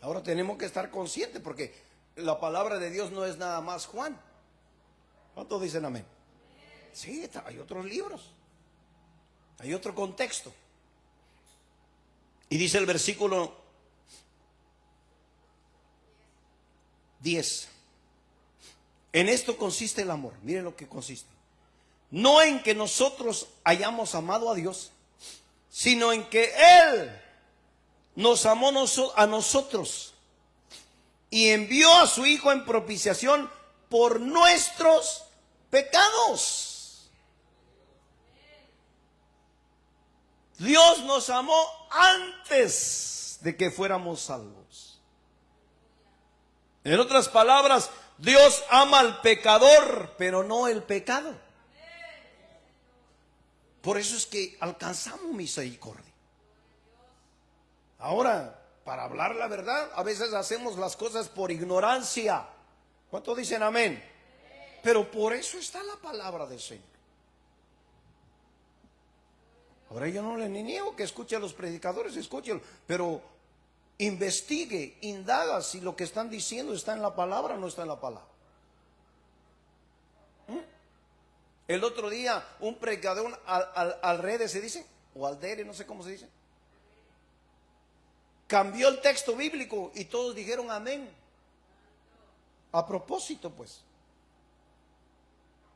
Ahora tenemos que estar conscientes porque la palabra de Dios no es nada más Juan. ¿Cuántos dicen amén? Sí, hay otros libros. Hay otro contexto. Y dice el versículo 10. En esto consiste el amor. Miren lo que consiste. No en que nosotros hayamos amado a Dios, sino en que Él nos amó a nosotros y envió a su Hijo en propiciación por nuestros pecados. Dios nos amó antes de que fuéramos salvos. En otras palabras, Dios ama al pecador, pero no el pecado. Por eso es que alcanzamos misericordia. Ahora, para hablar la verdad, a veces hacemos las cosas por ignorancia. ¿Cuántos dicen amén? Pero por eso está la palabra del Señor. Ahora yo no le niego que escuche a los predicadores, escúchelo, pero investigue, indaga si lo que están diciendo está en la palabra o no está en la palabra. El otro día un predicador al rede se dice, o al dere, no sé cómo se dice, cambió el texto bíblico y todos dijeron amén. A propósito, pues.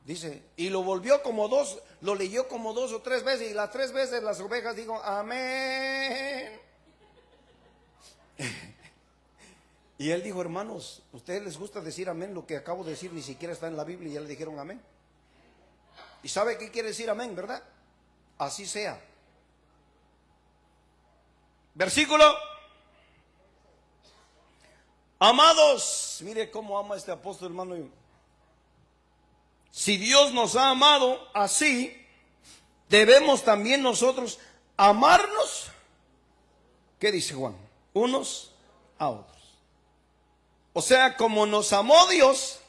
Dice, y lo volvió como dos, lo leyó como 2 o 3 veces, y las 3 veces las ovejas dijo amén. Y él dijo, hermanos, ¿ustedes les gusta decir amén? Lo que acabo de decir ni siquiera está en la Biblia y ya le dijeron amén. ¿Y sabe qué quiere decir amén, verdad? Así sea. Versículo. Amados, mire cómo ama este apóstol, hermano. Si Dios nos ha amado así, debemos también nosotros amarnos. ¿Qué dice Juan? Unos a otros. O sea, como nos amó Dios,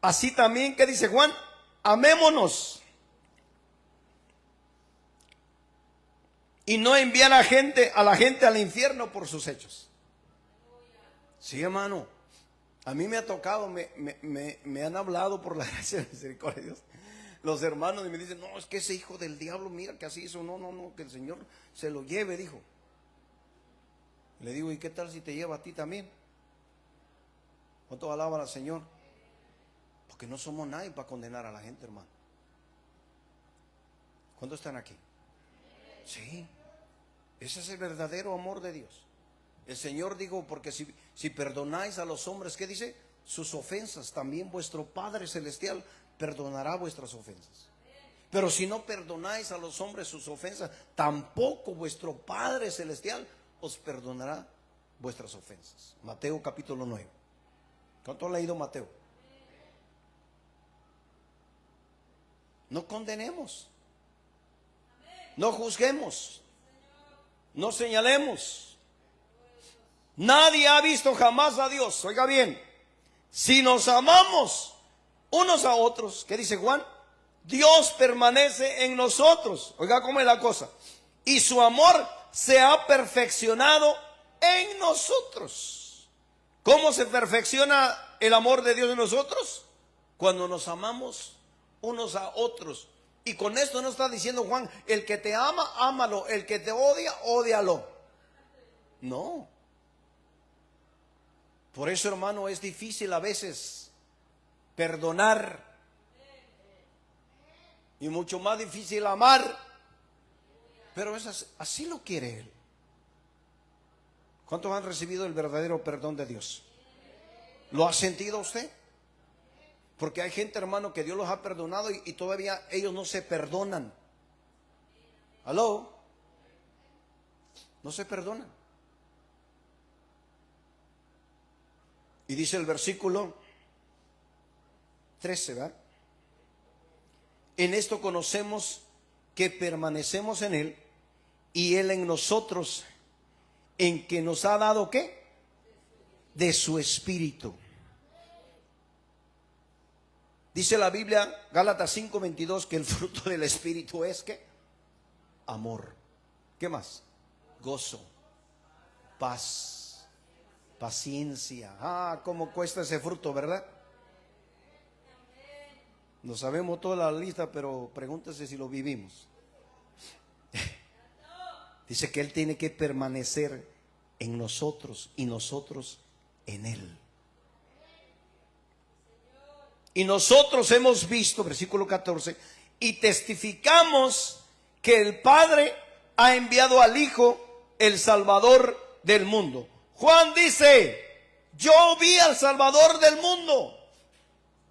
así también, ¿qué dice Juan? Amémonos. Y no enviar a la gente al infierno por sus hechos. Sí, hermano. A mí me ha tocado, me han hablado por la gracia y la misericordia de Dios, los hermanos, y me dicen, no, es que ese hijo del diablo, mira que así hizo, no, que el Señor se lo lleve, dijo. Le digo, ¿y qué tal si te lleva a ti también? ¿Cuánto alaban al Señor? Porque no somos nadie para condenar a la gente, hermano. ¿Cuántos están aquí? Sí, ese es el verdadero amor de Dios. El Señor dijo, porque si perdonáis a los hombres, ¿qué dice? Sus ofensas, también vuestro Padre Celestial perdonará vuestras ofensas. Pero si no perdonáis a los hombres sus ofensas, tampoco vuestro Padre Celestial os perdonará vuestras ofensas. Mateo capítulo 9. ¿Cuánto ha leído Mateo? No condenemos, no juzguemos, no señalemos. Nadie ha visto jamás a Dios. Oiga bien, si nos amamos unos a otros, ¿qué dice Juan? Dios permanece en nosotros. Oiga cómo es la cosa. Y su amor se ha perfeccionado en nosotros. ¿Cómo se perfecciona el amor de Dios en nosotros? Cuando nos amamos unos a otros. Y con esto no está diciendo Juan, el que te ama, ámalo, el que te odia, ódialo. No. Por eso, hermano, es difícil a veces perdonar y mucho más difícil amar, pero así lo quiere Él. ¿Cuántos han recibido el verdadero perdón de Dios? ¿Lo ha sentido usted? Porque hay gente, hermano, que Dios los ha perdonado y todavía ellos no se perdonan. ¿Aló? No se perdonan. Y dice el versículo 13, ¿verdad? En esto conocemos que permanecemos en Él y Él en nosotros, en que nos ha dado ¿qué? De su Espíritu. Dice la Biblia, Gálatas 5:22, que el fruto del Espíritu es ¿qué? Amor. ¿Qué más? Gozo, paz, paciencia. Ah, cómo cuesta ese fruto, ¿verdad? No sabemos toda la lista, pero pregúntese si lo vivimos. Dice que Él tiene que permanecer en nosotros y nosotros en Él. Y nosotros hemos visto, versículo 14, y testificamos que el Padre ha enviado al Hijo, el Salvador del mundo. Juan dice, yo vi al Salvador del mundo.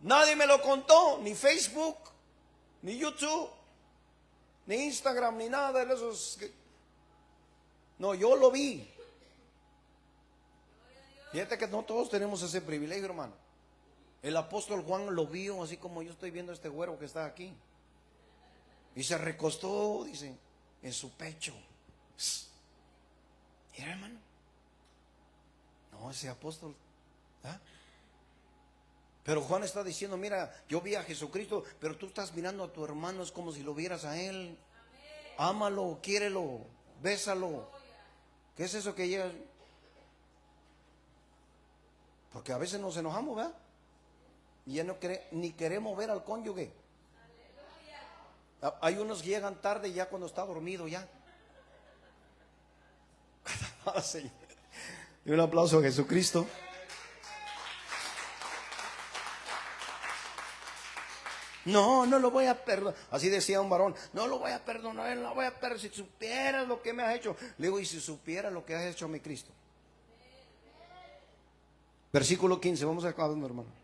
Nadie me lo contó, ni Facebook, ni YouTube, ni Instagram, ni nada de esos. No, yo lo vi. Fíjate que no todos tenemos ese privilegio, hermano. El apóstol Juan lo vio así como yo estoy viendo a este güero que está aquí. Y se recostó, dice, en su pecho. Mira, hermano. No, ese apóstol. ¿Ah? Pero Juan está diciendo, mira, yo vi a Jesucristo, pero tú estás mirando a tu hermano, es como si lo vieras a él. Ámalo, quiérelo, bésalo. ¿Qué es eso que llega? Porque a veces nos enojamos, ¿verdad? Y ya ni queremos ver al cónyuge. Hay unos que llegan tarde ya cuando está dormido ya. Y un aplauso a Jesucristo. No lo voy a perdonar. Así decía un varón, no lo voy a perdonar, no lo voy a perdonar. Si supieras lo que me has hecho. Le digo, y si supieras lo que has hecho a mi Cristo. Versículo 15, vamos a acabar, hermano.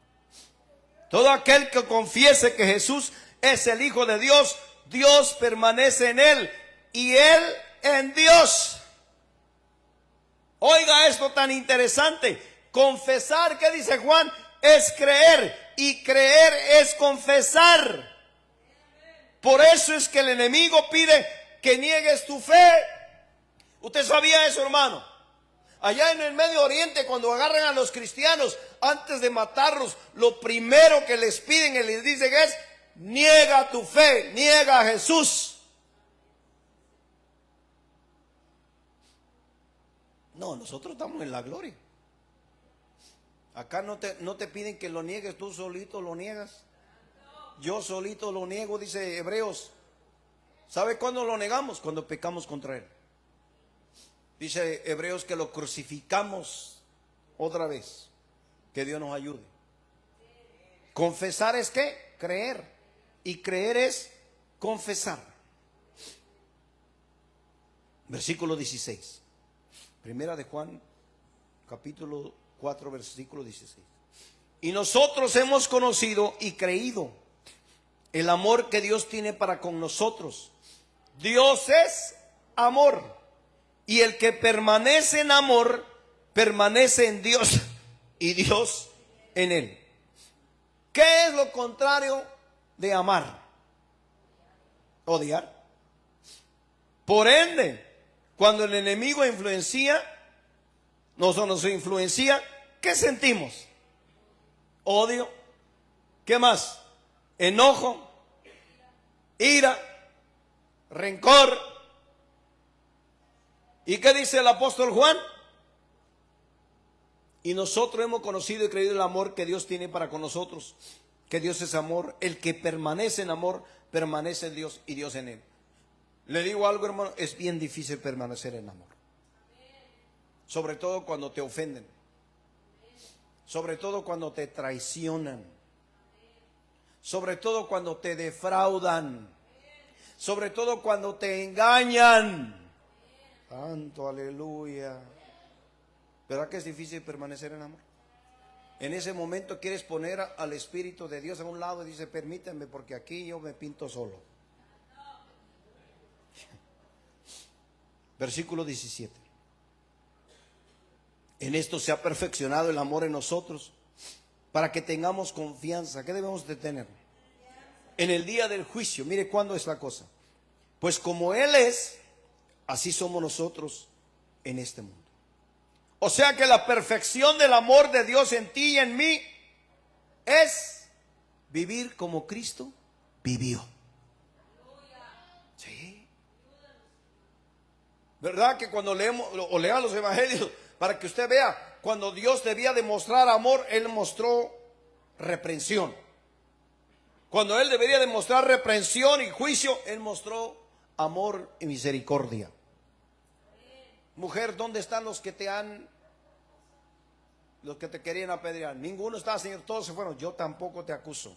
Todo aquel que confiese que Jesús es el Hijo de Dios, Dios permanece en él y él en Dios. Oiga esto tan interesante. Confesar, ¿qué dice Juan? Es creer, y creer es confesar. Por eso es que el enemigo pide que niegues tu fe. ¿Usted sabía eso, hermano? Allá en el Medio Oriente, cuando agarran a los cristianos, antes de matarlos, lo primero que les piden y les dicen es: niega tu fe, niega a Jesús. No, nosotros estamos en la gloria. Acá no te piden que lo niegues, tú solito lo niegas. Yo solito lo niego, dice Hebreos. ¿Sabe cuándo lo negamos? Cuando pecamos contra Él. Dice Hebreos que lo crucificamos otra vez. Que Dios nos ayude. Confesar es ¿qué? Creer. Y creer es confesar. Versículo 16. Primera de Juan, capítulo 4, versículo 16. Y nosotros hemos conocido y creído el amor que Dios tiene para con nosotros. Dios es amor. Y el que permanece en amor, permanece en Dios y Dios en él. ¿Qué es lo contrario de amar? Odiar. Por ende, cuando el enemigo nos influencia, ¿qué sentimos? Odio. ¿Qué más? Enojo, ira, rencor. ¿Y qué dice el apóstol Juan? Y nosotros hemos conocido y creído el amor que Dios tiene para con nosotros. Que Dios es amor. El que permanece en amor, permanece en Dios y Dios en él. Le digo algo, hermano, es bien difícil permanecer en amor. Sobre todo cuando te ofenden. Sobre todo cuando te traicionan. Sobre todo cuando te defraudan. Sobre todo cuando te engañan. Santo, aleluya. ¿Verdad que es difícil permanecer en amor? En ese momento quieres poner al Espíritu de Dios a un lado y dice: permítanme, porque aquí yo me pinto solo. Versículo 17. En esto se ha perfeccionado el amor en nosotros, para que tengamos confianza. ¿Qué debemos de tener? En el día del juicio. Mire cuándo es la cosa. Pues como Él es, así somos nosotros en este mundo. O sea que la perfección del amor de Dios en ti y en mí es vivir como Cristo vivió. Sí. ¿Verdad que cuando leemos o lean los evangelios, para que usted vea, cuando Dios debía demostrar amor, Él mostró reprensión. Cuando Él debería demostrar reprensión y juicio, Él mostró amor y misericordia. Mujer, ¿dónde están los que te querían apedrear? Ninguno está, Señor, todos se fueron. Yo tampoco te acuso.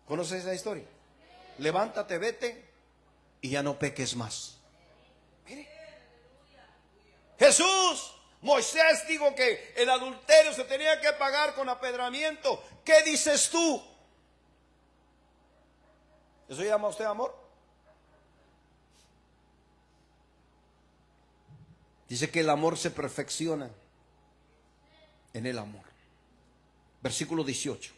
¿Conoces esa historia? Levántate, vete y ya no peques más. Mire. Jesús, Moisés dijo que el adulterio se tenía que pagar con apedramiento. ¿Qué dices tú? ¿Eso llama usted amor? Dice que el amor se perfecciona en el amor. Versículo 18.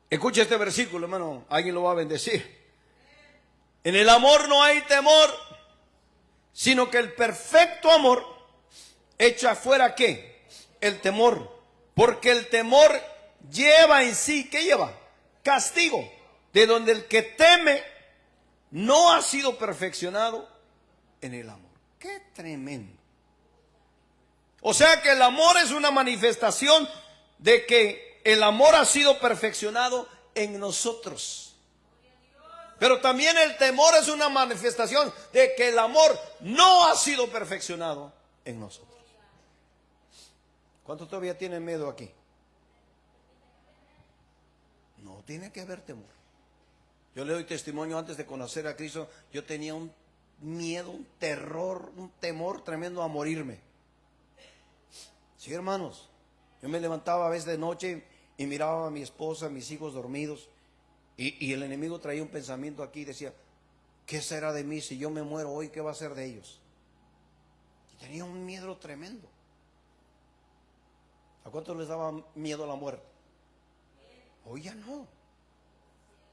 Escucha este versículo, hermano. Alguien lo va a bendecir. En el amor no hay temor, sino que el perfecto amor echa fuera ¿qué? El temor. Porque el temor lleva en sí, ¿qué lleva? Castigo. De donde el que teme no ha sido perfeccionado en el amor. ¡Qué tremendo! O sea que el amor es una manifestación de que el amor ha sido perfeccionado en nosotros. Pero también el temor es una manifestación de que el amor no ha sido perfeccionado en nosotros. ¿Cuántos todavía tienen miedo aquí? No tiene que haber temor. Yo le doy testimonio, antes de conocer a Cristo, yo tenía un miedo, un terror, un temor tremendo a morirme. Sí, hermanos, yo me levantaba a veces de noche y miraba a mi esposa, a mis hijos dormidos, y el enemigo traía un pensamiento aquí y decía: ¿qué será de mí si yo me muero hoy? ¿Qué va a ser de ellos? Y tenía un miedo tremendo. ¿A cuántos les daba miedo la muerte? Hoy ya no.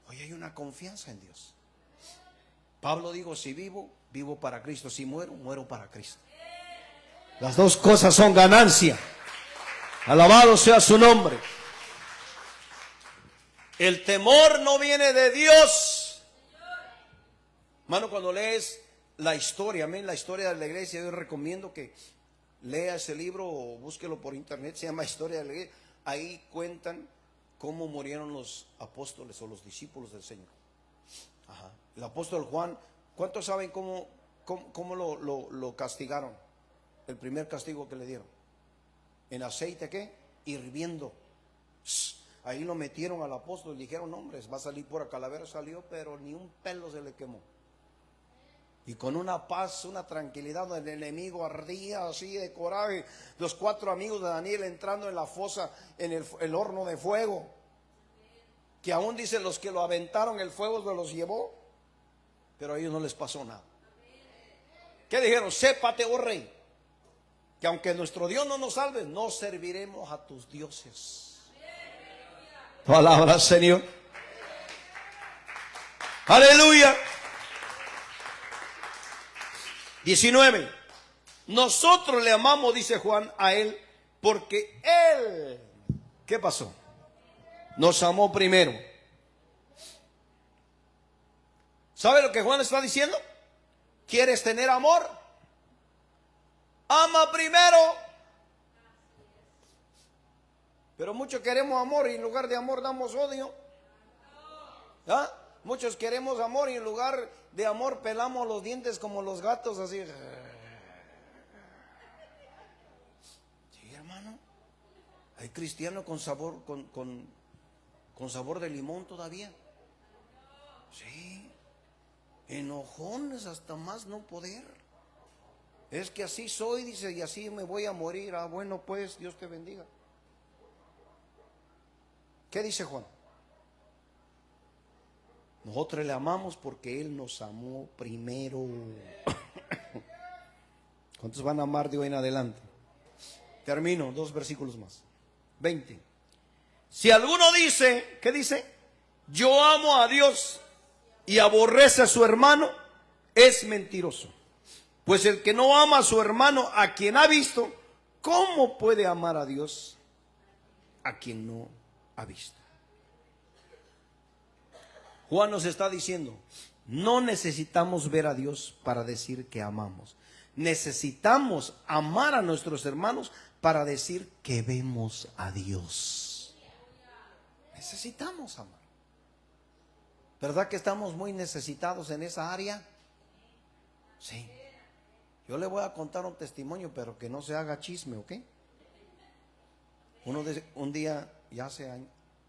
Hoy hay una confianza en Dios. Pablo dijo: si vivo, vivo para Cristo. Si muero, muero para Cristo. Las dos cosas son ganancia. Alabado sea su nombre. El temor no viene de Dios. Hermano, cuando lees la historia, amén, la historia de la iglesia, yo recomiendo que lea ese libro o búsquelo por internet, se llama Historia de la Iglesia. Ahí cuentan cómo murieron los apóstoles o los discípulos del Señor. Ajá. El apóstol Juan, ¿cuántos saben cómo lo castigaron? El primer castigo que le dieron. En aceite, ¿qué? Hirviendo. Ahí lo metieron al apóstol y dijeron, hombres, va a salir pura calavera. Salió, pero ni un pelo se le quemó. Y con una paz, una tranquilidad, el enemigo ardía así de coraje. Los 4 amigos de Daniel entrando en la fosa, en el horno de fuego. Que aún dicen los que lo aventaron, el fuego se los llevó. Pero a ellos no les pasó nada. ¿Qué dijeron? Sépate, oh rey, que aunque nuestro Dios no nos salve, no serviremos a tus dioses. Palabra, Señor. Aleluya. 19. Nosotros le amamos, dice Juan, a Él, porque Él, ¿qué pasó? Nos amó primero. ¿Sabe lo que Juan está diciendo? ¿Quieres tener amor? Ama primero. Pero muchos queremos amor y en lugar de amor damos odio. ¿Ah? Muchos queremos amor y en lugar de amor pelamos los dientes como los gatos así. Sí, hermano. Hay cristianos con sabor, con sabor de limón todavía. Sí. Enojones hasta más no poder. Es que así soy, dice, y así me voy a morir. Ah, bueno, pues, Dios te bendiga. ¿Qué dice Juan? Nosotros le amamos porque Él nos amó primero. ¿Cuántos van a amar de hoy en adelante? Termino, 2 versículos más. 20. Si alguno dice, ¿qué dice? Yo amo a Dios y aborrece a su hermano, es mentiroso. Pues el que no ama a su hermano, a quien ha visto, ¿cómo puede amar a Dios a quien no ha visto? Juan nos está diciendo, no necesitamos ver a Dios para decir que amamos. Necesitamos amar a nuestros hermanos para decir que vemos a Dios. Necesitamos amar. ¿Verdad que estamos muy necesitados en esa área? Sí. Yo le voy a contar un testimonio, pero que no se haga chisme, ¿ok? Un día, ya hace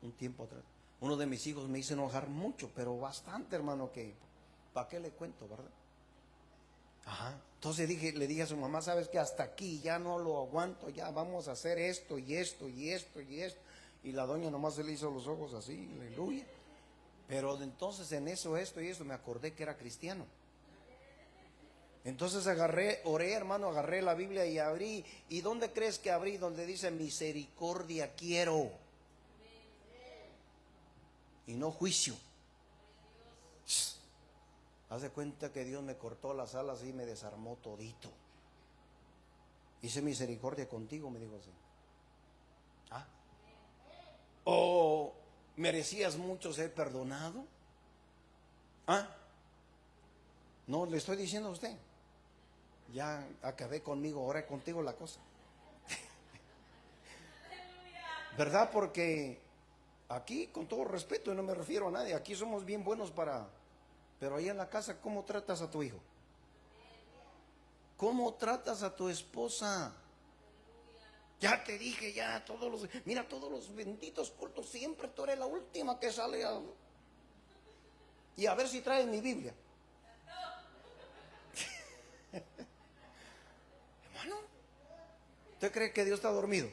un tiempo atrás, uno de mis hijos me hizo enojar mucho, pero bastante, hermano, que ¿para qué le cuento, verdad? Ajá. Entonces le dije a su mamá, ¿sabes qué? Hasta aquí, ya no lo aguanto, ya vamos a hacer esto y esto y esto y esto. Y la doña nomás se le hizo los ojos así, aleluya. Pero entonces en eso, esto y esto, me acordé que era cristiano. Entonces oré, hermano, agarré la Biblia y abrí. ¿Y dónde crees que abrí? Donde dice misericordia quiero. Y no juicio. Haz de cuenta que Dios me cortó las alas y me desarmó todito. Hice misericordia contigo, me dijo así. ¿Ah? ¿O merecías mucho ser perdonado? ¿Ah? No, le estoy diciendo a usted. Ya acabé conmigo, ahora es contigo la cosa. ¿Verdad? Porque aquí, con todo respeto, y no me refiero a nadie, aquí somos bien buenos para... Pero ahí en la casa, ¿cómo tratas a tu hijo? ¿Cómo tratas a tu esposa? Ya te dije, ya mira, todos los benditos cultos, siempre tú eres la última que sale y a ver si traes mi Biblia. Hermano, ¿usted cree que Dios está dormido?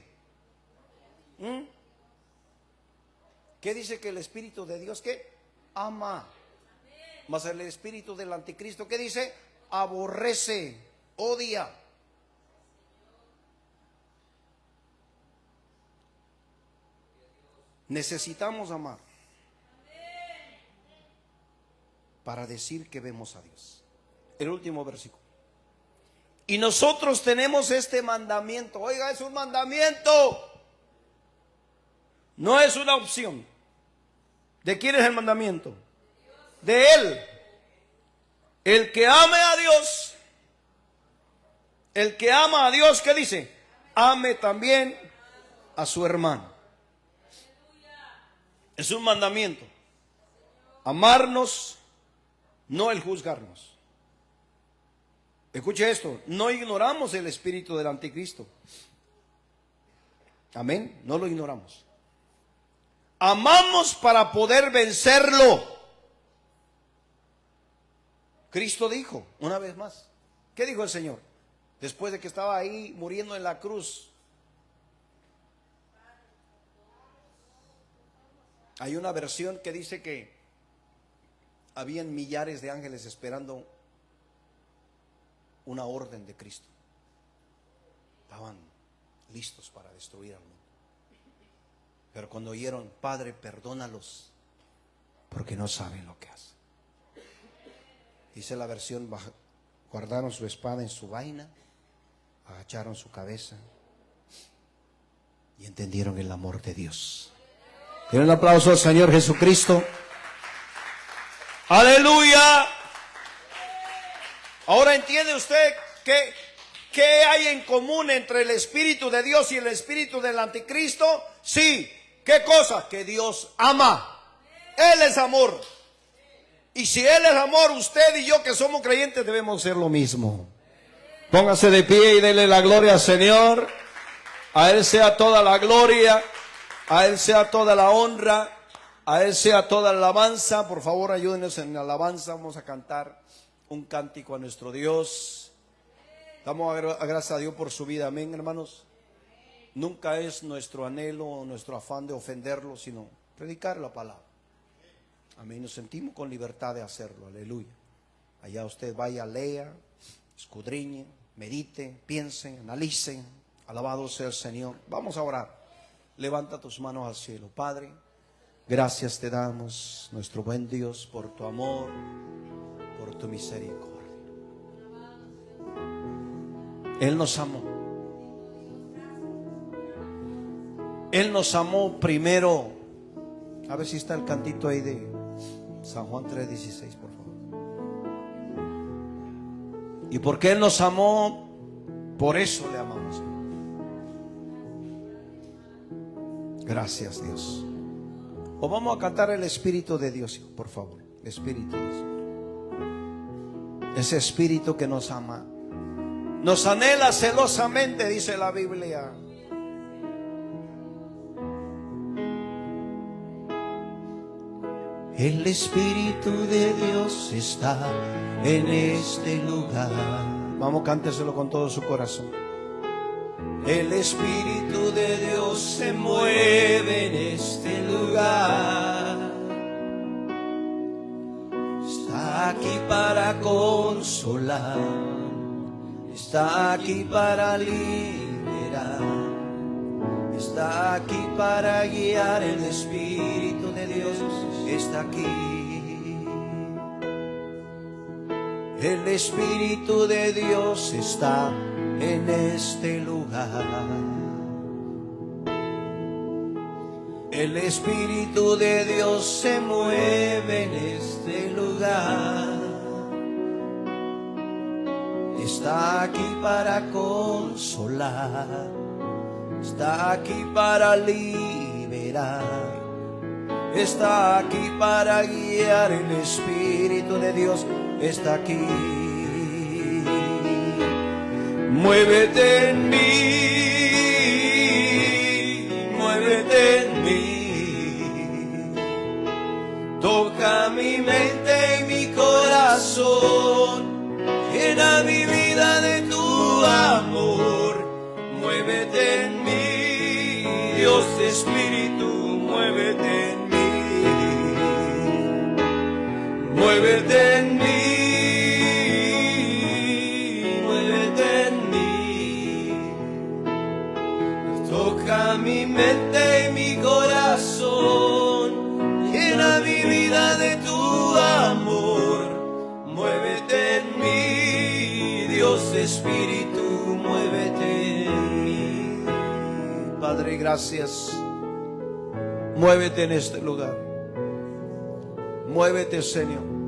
¿Qué dice que el Espíritu de Dios qué? Ama. Mas el espíritu del anticristo, ¿qué dice? Aborrece, odia. Necesitamos amar para decir que vemos a Dios. El último versículo. Y nosotros tenemos este mandamiento. Oiga, es un mandamiento. No es una opción. ¿De quién es el mandamiento? De Él. El que ame a Dios, el que ama a Dios, ¿qué dice? Ame también a su hermano. Es un mandamiento. Amarnos, no el juzgarnos. Escuche esto, no ignoramos el espíritu del anticristo. Amén, no lo ignoramos. Amamos para poder vencerlo. Cristo dijo, una vez más, ¿qué dijo el Señor? Después de que estaba ahí muriendo en la cruz. Hay una versión que dice que habían millares de ángeles esperando una orden de Cristo. Estaban listos para destruir al mundo. Pero cuando oyeron, Padre, perdónalos, porque no saben lo que hacen. Dice la versión, guardaron su espada en su vaina, agacharon su cabeza y entendieron el amor de Dios. Den un aplauso al Señor Jesucristo. ¡Aleluya! Ahora entiende usted qué hay en común entre el Espíritu de Dios y el Espíritu del Anticristo. Sí, ¿qué cosa? Que Dios ama. Él es amor. Y si Él es amor, usted y yo que somos creyentes debemos ser lo mismo. Póngase de pie y dele la gloria al Señor. A Él sea toda la gloria, a Él sea toda la honra, a Él sea toda la alabanza. Por favor, ayúdenos en la alabanza. Vamos a cantar un cántico a nuestro Dios. Damos gracias a Dios por su vida. Amén, hermanos. Nunca es nuestro anhelo o nuestro afán de ofenderlo, sino predicar la palabra. Amén, nos sentimos con libertad de hacerlo, aleluya. Allá usted vaya, lea, escudriñe, medite, piensen, analicen. Alabado sea el Señor. Vamos a orar. Levanta tus manos al cielo. Padre, gracias te damos, nuestro buen Dios, por tu amor, por tu misericordia. Él nos amó. Él nos amó primero. A ver si está el cantito ahí de San Juan 3:16, por favor. Y porque Él nos amó, por eso le amamos. Gracias, Dios. O vamos a cantar el Espíritu de Dios, por favor. Espíritu de Dios. Ese Espíritu que nos ama, nos anhela celosamente, dice la Biblia. El Espíritu de Dios está en este lugar. Vamos, cánteselo con todo su corazón. El Espíritu de Dios se mueve en este lugar. Está aquí para consolar. Está aquí para liberar. Está aquí para guiar. El Espíritu de Dios está aquí. El Espíritu de Dios está en este lugar. El Espíritu de Dios se mueve en este lugar. Está aquí para consolar. Está aquí para liberar. Está aquí para guiar. El Espíritu de Dios está aquí. Muévete en mí, muévete en mí. Toca mi mente y mi corazón. Llena mi vida de tu amor. Muévete en mí, Dios Espíritu, muévete en mí. Muévete en mí. Toca mi mente y mi corazón, llena mi vida de tu amor. Muévete en mí, Dios Dios Espíritu, muévete en mí. Padre, gracias. Muévete en este lugar. Muévete, Señor.